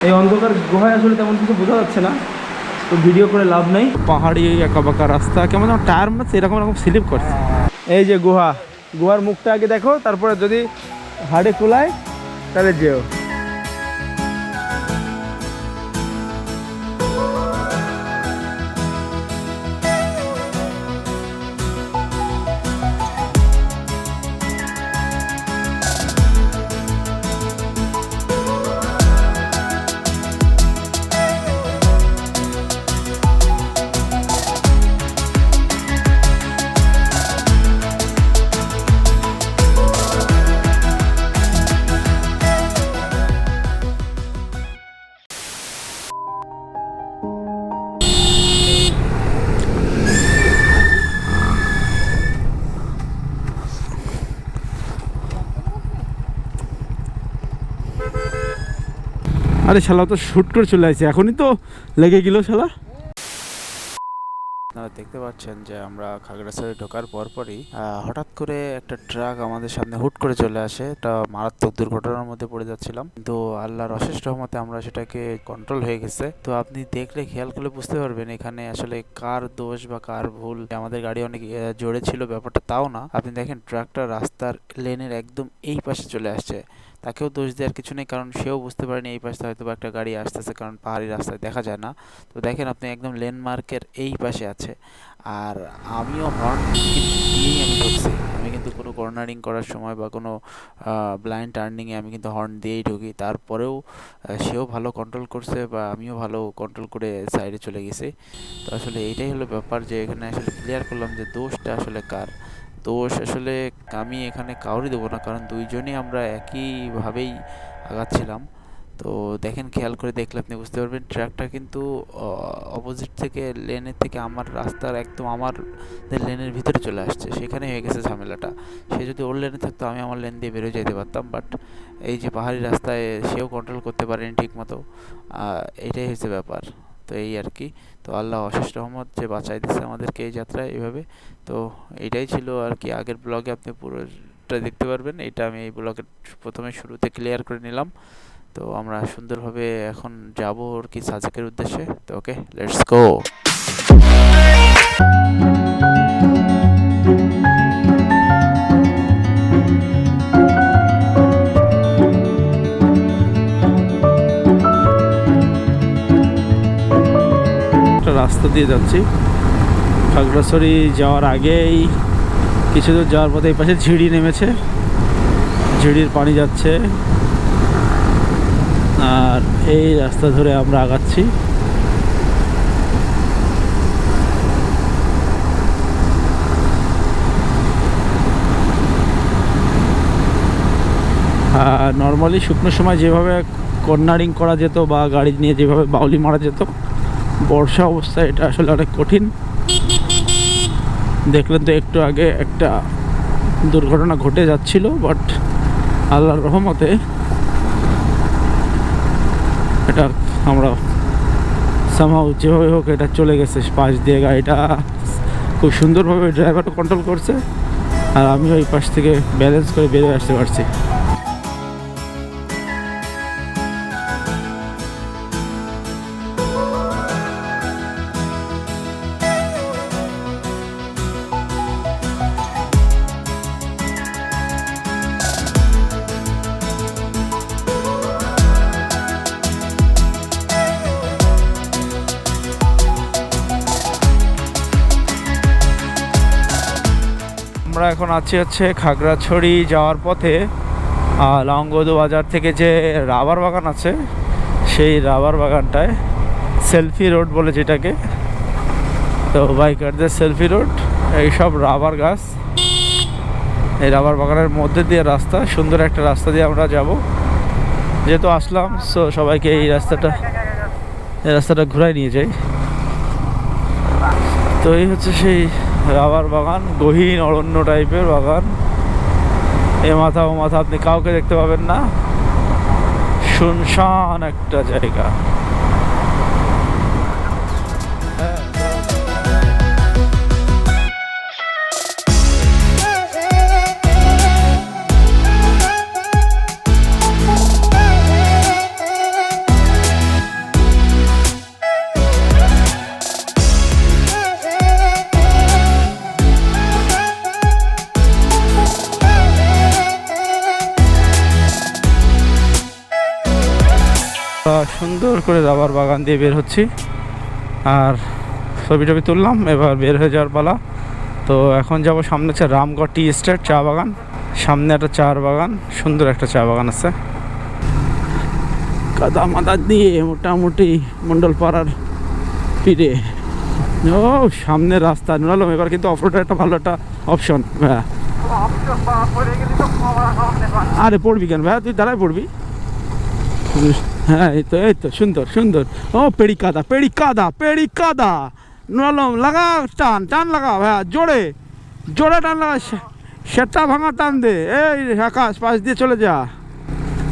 এই অন্ধকার গুহায় আসলে তেমন কিছু বোঝা যাচ্ছে না, তো ভিডিও করে লাভ নেই। পাহাড়ি একা বাঁকা রাস্তা, কেমন টায়ার মারছে এরকম এরকম স্লিপ করছে। এই যে গুহার মুখটা আগে দেখো, তারপরে যদি হাড়ে কুলায় তাহলে যেও। আরে শালা তো শুট করে চলে আসছে, এখনই তো লেগে গেল শালা। আপনারা দেখতে পাচ্ছেন যে আমরা খাগড়াছড়ি ঢোকার পরপরই হঠাৎ করে একটা ট্রাক আমাদের সামনে হুট করে চলে আসে। এটা মারাত্মক দুর্ঘটনার মধ্যে পড়ে যাচ্ছিলাম, কিন্তু আল্লাহর অশেষ রহমতে আমরা সেটাকে কন্ট্রোল হয়ে গেছে। তো আপনি দেখলে খেয়াল করলে বুঝতে পারবেন এখানে আসলে কার দোষ বা কার ভুল। আমাদের গাড়ি অনেক জোরে ছিল ব্যাপারটা তাও না। আপনি দেখেন ট্রাকটা রাস্তার লেনের একদম এই পাশে চলে আসছে। তাকেও দোষ দেওয়ার কিছু নেই, কারণ সেও বুঝতে পারেনি এই পাশে হয়তো একটা গাড়ি আসতেছে, কারণ পাহাড়ি রাস্তায় দেখা যায় না। তো দেখেন আপনি একদম লেন্ডমার্কের এই পাশে আছে, আর আমিও হর্ন দিয়েই আমি ঢুকছি। আমি কিন্তু কোনো কর্নারিং করার সময় বা কোনো ব্লাইন্ড টার্নিংয়ে আমি কিন্তু হর্ন দিয়েই ঢুকি। তারপরেও সেও ভালো কন্ট্রোল করছে বা আমিও ভালো কন্ট্রোল করে সাইডে চলে গেছি। তো আসলে এইটাই হলো ব্যাপার, যে এখানে আসলে ক্লিয়ার করলাম যে দোষটা আসলে কার। দোষ আসলে আমি এখানে কাউরই দেবো না, কারণ দুইজনই আমরা একইভাবেই আগাচ্ছিলাম। তো দেখেন, খেয়াল করে দেখলে আপনি বুঝতে পারবেন ট্রাকটা কিন্তু অপোজিট থেকে লেনের থেকে আমার রাস্তার একদম আমার লেনের ভিতরে চলে আসছে। সেখানে হয়ে গেছে ঝামেলাটা। সে যদি ওর লেনে থাকতো আমি আমার লেন দিয়ে বেরোয় যেতে পারতাম, বাট এই যে পাহাড়ি রাস্তায় সেও কন্ট্রোল করতে পারেনি ঠিক মতো। এটাই হচ্ছে ব্যাপার। তো এই আর কি। তো আল্লাহ অশেষ রহমত যে বাঁচাই দিচ্ছে আমাদেরকে এই যাত্রায় এইভাবে। তো এইটাই ছিল আর কি। আগের ব্লগে আপনি পুরোটা দেখতে পারবেন, এটা আমি এই ব্লগের প্রথমে শুরুতে ক্লিয়ার করে নিলাম। তো আমরা সুন্দরভাবে এখন যাব আর কি সাজেকের উদ্দেশ্যে। তো ওকে, লেটস গো। একটা রাস্তা দিয়ে যাচ্ছি খাগড়াছড়ি যাওয়ার আগেই। কিছু দূর যাওয়ার পথে এই পাশে ঝিড়ি নেমেছে, ঝিড়ির পানি যাচ্ছে, আর এই রাস্তা ধরে আমরা আগাচ্ছি। নর্মালি শুকনো সময় যেভাবে কর্নারিং করা যেত বা গাড়ি নিয়ে যেভাবে বাউলি মারা যেত, বর্ষা অবস্থায় এটা আসলে অনেক কঠিন। দেখলেন তো একটু আগে একটা দুর্ঘটনা ঘটে যাচ্ছিল, বাট আল্লাহর রহমতে এটা আমরা সামহাও যেভাবে হোক এটা চলে গেছে পাশ দিয়ে। গাড়িটা খুব সুন্দরভাবে ড্রাইভারটা কন্ট্রোল করছে, আর আমিও এই পাশ থেকে ব্যালেন্স করে বেরিয়ে আসতে পারছি। আমরা এখন আছি হচ্ছে খাগড়াছড়ি যাওয়ার পথে লংগদু বাজার থেকে যে রাবার বাগান আছে, সেই রাবার বাগানটায় সেলফি রোড বলে যেটাকে। তো বাইকারদের সেলফি রোড, এইসব রাবার গাছ, এই রাবার বাগানের মধ্যে দিয়ে রাস্তা, সুন্দর একটা রাস্তা দিয়ে আমরা যাব। যেহেতু আসলাম, সো সবাইকে এই রাস্তাটা ঘুরাই নিয়ে যাই। তো এই হচ্ছে সেই রাবার বাগান, গহীন অরণ্য টাইপের বাগান। এ মাথা ও মাথা আপনি কাউকে দেখতে পাবেন না, শুনশান একটা জায়গা। সুন্দর করে রাবার বাগান দিয়ে বের হচ্ছি, আর ছবি টবি তুললাম, এবার বের হয়ে যাওয়ার পালা। তো এখন যাব সামনে হচ্ছে রামগড় টি এস্টেট চা বাগান, সামনে একটা চা বাগান, সুন্দর একটা চা বাগান আছে। কাদা মাদা দিয়ে মোটামুটি মন্ডল পাড়ার ফিরে ও সামনে রাস্তা নুরালাম। এবার কিন্তু অফরোডের একটা ভালো একটা অপশন। হ্যাঁ আরে পড়বি কেন ভাইয়া, তুই দাঁড়ায় পড়বি। হ্যাঁ এই তো সুন্দর সুন্দর। ও পেড়ি কাদা পেড়ি কাদা পেড়ি কাদা নুরালাম, লাগা টান টান লাগা ভাইয়া, জোরে জোরে টান লাগা, সেটা ভাঙা টান দে। এই আকাশ পাশ দিয়ে চলে যা।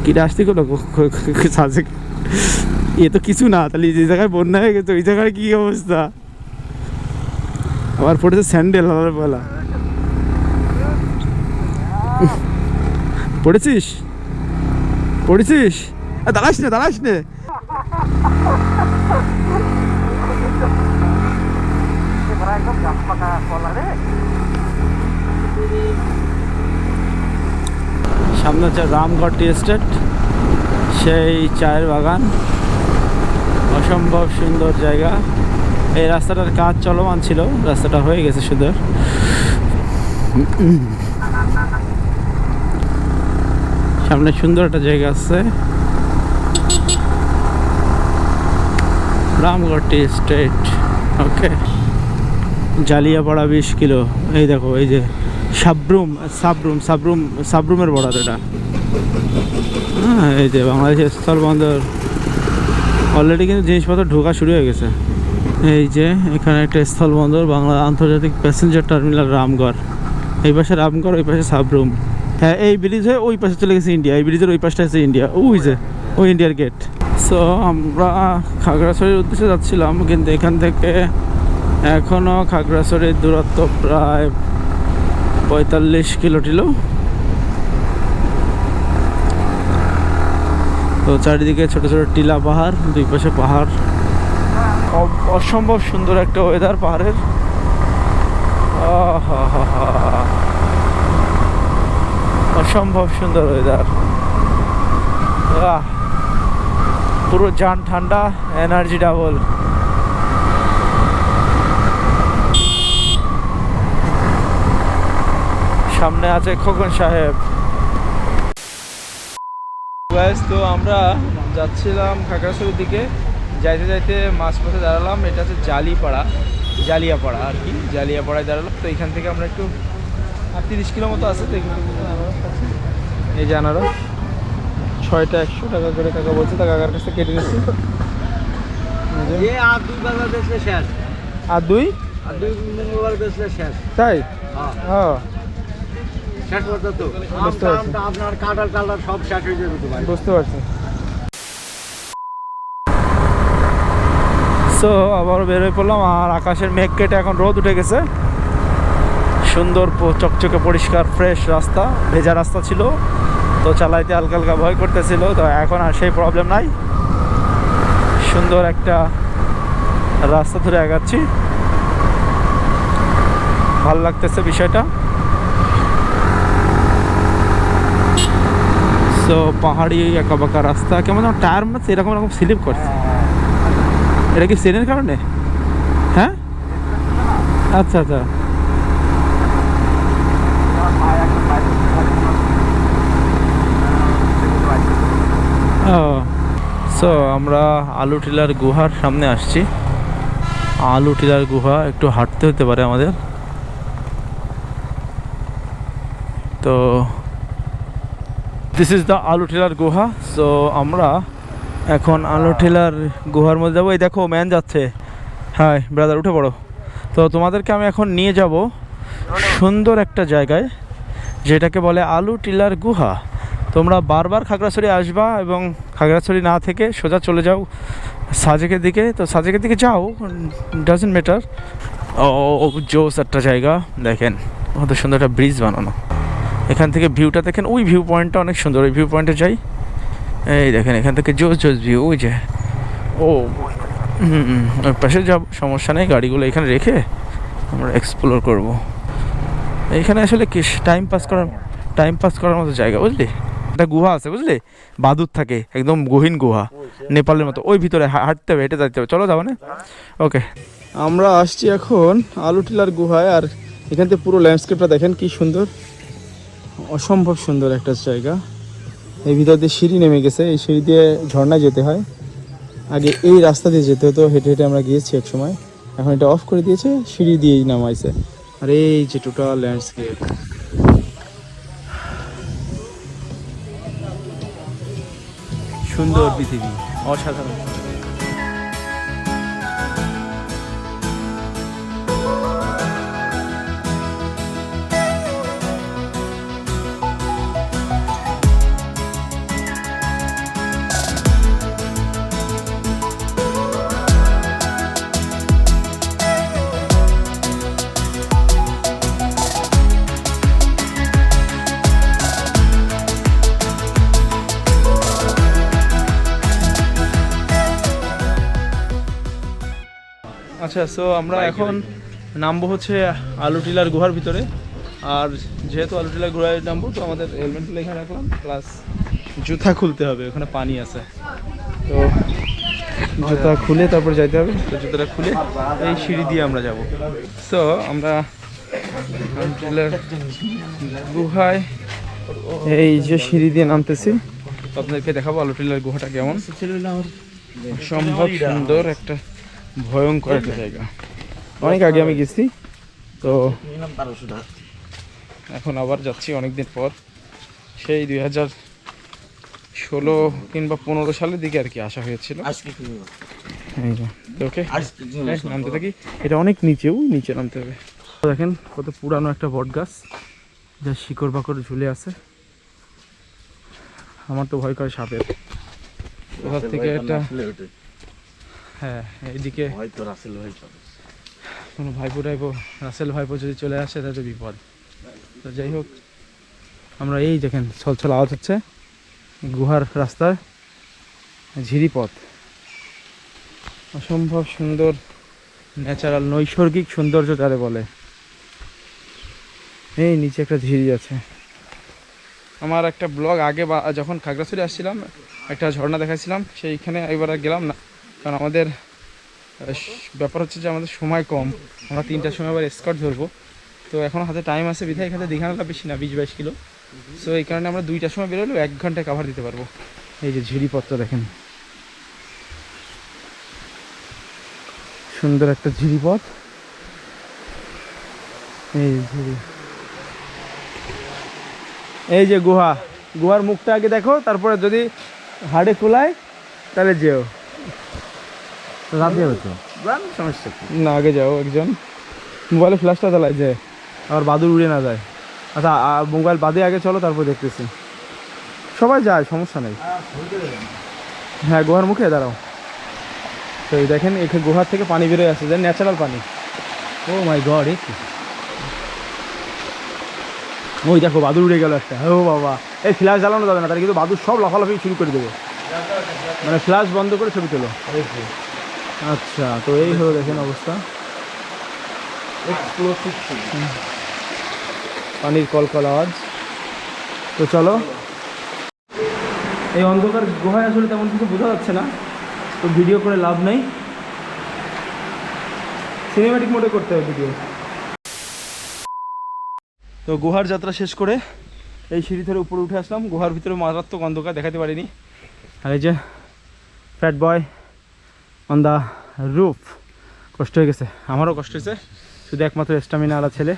কি রাস্তি করলো সাজে, এ তো কিছু না। তাহলে যে জায়গায় বন্যা হয়ে গেছে ওই জায়গায় কি অবস্থা। আবার পড়েছে স্যান্ডেল বলা। পড়েছিস পড়েছিস, দাঁড়াস নে দাঁড়াস নে। সামনে হচ্ছে রামগড় টি এস্টেট, সেই চায়ের বাগান, অসম্ভব সুন্দর জায়গা। এই রাস্তাটার কাজ চলমান ছিল, রাস্তাটা হয়ে গেছে সুন্দর। সামনে সুন্দর একটা জায়গা আছে, রামগড় টি এস্টেট। ওকে, জালিয়াপাড়া 20 কিলো। এই দেখো এই যে সাবরুম সাবরুম সাবরুম সাবরুমের বর্ডার এটা। হ্যাঁ এই যে বাংলাদেশের স্থলবন্দর, অলরেডি কিন্তু জিনিসপত্র ঢোকা শুরু হয়ে গেছে। এই যে এখানে একটা স্থলবন্দর, বাংলা আন্তর্জাতিক প্যাসেঞ্জার টার্মিনাল রামগড়। এই পাশে রামগড়, ওই পাশে সাবরুম। হ্যাঁ এই ব্রিজ হয়ে ওই পাশে চলে গেছে ইন্ডিয়া, এই ব্রিজের ওই পাশটা আছে ইন্ডিয়া, ওই যে ওই ইন্ডিয়ার গেট। সো আমরা খাগড়াছড়ির উদ্দেশ্যে যাচ্ছিলাম, কিন্তু এখান থেকে এখনও খাগড়াছড়ির দূরত্ব প্রায় 45 কিলো টিলো। তো চারিদিকে ছোট ছোট টিলা পাহাড়, দুই পাশে পাহাড়, অসম্ভব সুন্দর একটা ওয়েদার পাহাড়ের। অসম্ভব সুন্দর ওয়েদার, পুরো জান ঠান্ডা, এনার্জি ডাবল। সামনে আছে খোকন সাহেব। তো আমরা যাচ্ছিলাম খাগড়াছড়ির দিকে, যাইতে যাইতে মাঝপথে দাঁড়ালাম। এটা হচ্ছে জালিয়াপাড়া আর কি, জালিয়াপাড়ায় দাঁড়ালাম। তো এখান থেকে আমরা একটু 30 কিলো মতো আছে। তো এই জানারও 6টা 100 টাকা করে টাকা বলছে, তা কাকার কাছ থেকে কেটে নিচ্ছি। আর দুই তাই হ্যাঁ বুঝতে পারছি। সো আবার বের হয়ে পড়লাম, আর আকাশের মেঘ কেটে এখন রোদ উঠে গেছে। সুন্দর চকচকে পরিষ্কার ফ্রেশ রাস্তা, ভেজা রাস্তা ছিল তো চালাইতে হালকা হালকা ভয় করতেছিল। তো এখন আর সেই প্রবলেম নাই, সুন্দর একটা রাস্তা ধরে আগাচ্ছি, ভালো লাগতেছে বিষয়টা। সো পাহাড়ি একা বাঁকা রাস্তা, কেমন টায়ার মধ্যে এরকম এরকম স্লিপ করছে। এটা কি সেনের কারণে? হ্যাঁ আচ্ছা আচ্ছা। ও সো আমরা আলু টিলার গুহার সামনে আসছি। আলু টিলার গুহা একটু হাঁটতে হতে পারে আমাদের। তো দিস ইজ দ্য আলু টিলার গুহা। সো আমরা এখন আলু টিলার গুহার মধ্যে যাবো। এই দেখো ম্যান যাচ্ছে। হাই ব্রাদার, উঠে পড়ো। তো তোমাদেরকে আমি এখন নিয়ে যাব সুন্দর একটা জায়গায়, যেটাকে বলে আলু টিলার গুহা। তোমরা বারবার খাগড়াছড়ি আসবা এবং খাগড়াছড়ি না থেকে সোজা চলে যাও সাজেকের দিকে। তো সাজেকের দিকে যাও, ডাজন্ট ম্যাটার। ও জোস একটা জায়গা, দেখেন কত সুন্দর একটা ব্রিজ বানানো। এখান থেকে ভিউটা দেখেন, ওই ভিউ পয়েন্টটা অনেক সুন্দর। ওই ভিউ পয়েন্টে যাই, এই দেখেন এখান থেকে জোস জোস ভিউ। ওই যে ওই পাশে যাব, সমস্যা নেই, গাড়িগুলো এখানে রেখে আমরা এক্সপ্লোর করব। এইখানে আসলে কি টাইম পাস করার মতো জায়গা, বুঝলি। একটা গুহা আছে বুঝলি, বাদুর থাকে, একদম গহীন গুহা, নেপালের মতো। ওই ভিতরে হাঁটতে হবে, হেঁটে যাইতে হবে। চলো যাবো না? ওকে, আমরা আসছি এখন আলুটিলার গুহায়। আর এখান থেকে পুরো ল্যান্ডস্কেপটা দেখেন কি সুন্দর, অসম্ভব সুন্দর একটা জায়গা। এই ভিতর দিয়ে সিঁড়ি নেমে গেছে, এই সিঁড়ি দিয়ে ঝর্ণায় যেতে হয়। আগে এই রাস্তা দিয়ে যেতে হতো, হেঁটে হেঁটে আমরা গিয়েছি এক সময়। এখন এটা অফ করে দিয়েছে, সিঁড়ি দিয়েই নামাইছে। আর এই যে টোটাল ল্যান্ডস্কেপ, সুন্দর পৃথিবী, অসাধারণ। আচ্ছা, সো আমরা এখন নামবো হচ্ছে আলুটিলার গুহার ভিতরে। আর যেহেতু আলুটিলার গুহায় নামবো, তো আমাদের হেলমেটগুলো এখানে রাখলাম, প্লাস জুতা খুলতে হবে, ওখানে পানি আছে। তো জুতা খুলে তারপর যাইতে হবে। তো জুতাটা খুলে এই সিঁড়ি দিয়ে আমরা যাব। সো আমরা আলুটিলার গুহায় এই যে সিঁড়ি দিয়ে নামতেছি। তো আপনাদেরকে দেখাবো আলুটিলার গুহাটা কেমন। সম্ভব সুন্দর একটা ভয়ঙ্কর একটা জায়গা। অনেক আগে আমি গেছি, তো এখন আবার যাচ্ছি অনেকদিন পর। সেই 2016 কিংবা 15 সালের দিকে আর কি আসা হয়েছিল। ওকে, নামতে থাকি। এটা অনেক নিচেও, নিচে নামতে হবে। দেখেন কত পুরানো একটা বট গাছ, যা শিকড় বাকড় ঝুলে আছে। আমার তো ভয় করে সাপের। ওখান থেকে একটা, হ্যাঁ এইদিকে কোনো ভাইপো টাইপো, রাসেল ভাইপো যদি চলে আসে তাহলে বিপদ। তো যাই হোক, আমরা এই দেখেন ছলছল আওয়াজ হচ্ছে, গুহার রাস্তার ঝিরিপথ। অসম্ভব সুন্দর ন্যাচারাল, নৈসর্গিক সৌন্দর্য যারে বলে। এই নিচে একটা ঝিরি আছে। আমার একটা ব্লগ আগে যখন খাগড়াছড়ি আসছিলাম, একটা ঝর্ণা দেখাচ্ছিলাম, সেইখানে এবার আর গেলাম না, কারণ আমাদের ব্যাপার হচ্ছে যে আমাদের সময় কম। আমরা 3টার সময় আবার এসকর্ট ধরবো, তো এখন হাতে টাইম আছে বিধায় এখানে দীঘানাটা বেশি না, 20-22 কিলো। সো এই কারণে আমরা 2টার সময় বেরোলেও 1 ঘন্টায় কাভার দিতে পারবো। এই যে ঝিরিপথটা দেখেন, সুন্দর একটা ঝিরিপথ। এই ঝিরি, এই যে গুহা, গুহার মুখটা আগে দেখো, তারপরে যদি হাড়ে খোলায় তাহলে যেও। সমস্যা না, আগে যাও। একজন মোবাইলে ফ্ল্যাশটা চালায় যে আবার বাদুর উড়ে না যায়। আচ্ছা, মোবাইল বাদে আগে চলো, তারপর দেখতেছি। সবাই যায়, সমস্যা নেই। হ্যাঁ, গুহার মুখে দাঁড়াও। তো এই দেখেন, এখানে গুহার থেকে পানি বেরোয় আসছে, যে ন্যাচারাল পানি। ও মাই গড, ওই দেখো বাদুর উড়ে গেল একটা। ও বাবা, এই ফ্ল্যাশ জ্বালানো যাবে না, তাহলে কিন্তু বাদুর সব লাফালাফি শুরু করে দেবে। মানে ফ্ল্যাশ বন্ধ করে ছবি তোলো। আচ্ছা, তো এই হলো দেখেন অবস্থা। পানির কলকল আওয়াজ। তো চলো, এই অন্ধকার গুহায় আসলে তেমন কিছু বোঝা যাচ্ছে না, তো ভিডিও করে লাভ নেই, সিনেম্যাটিক মোডে করতে হবে ভিডিও। তো গুহার যাত্রা শেষ করে এই সিঁড়ি ধরে উপরে উঠে আসলাম। গুহার ভিতরে মারাত্মক অন্ধকার, দেখাতে পারিনি। আর এই যে fat boy on the roof, কষ্ট হয়ে গেছে, আমারও কষ্ট হয়েছে। শুধু একমাত্র স্টামিনা আলা ছেলে,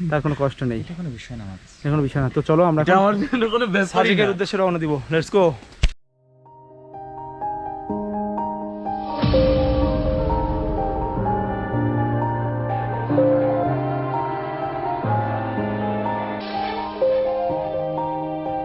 তার কোনো কষ্ট নেই, কোনো বিষয় না, এখনো বিষয় না। তো চলো আমরা সাজেকের উদ্দেশ্যে রওনা দিব। Let's go.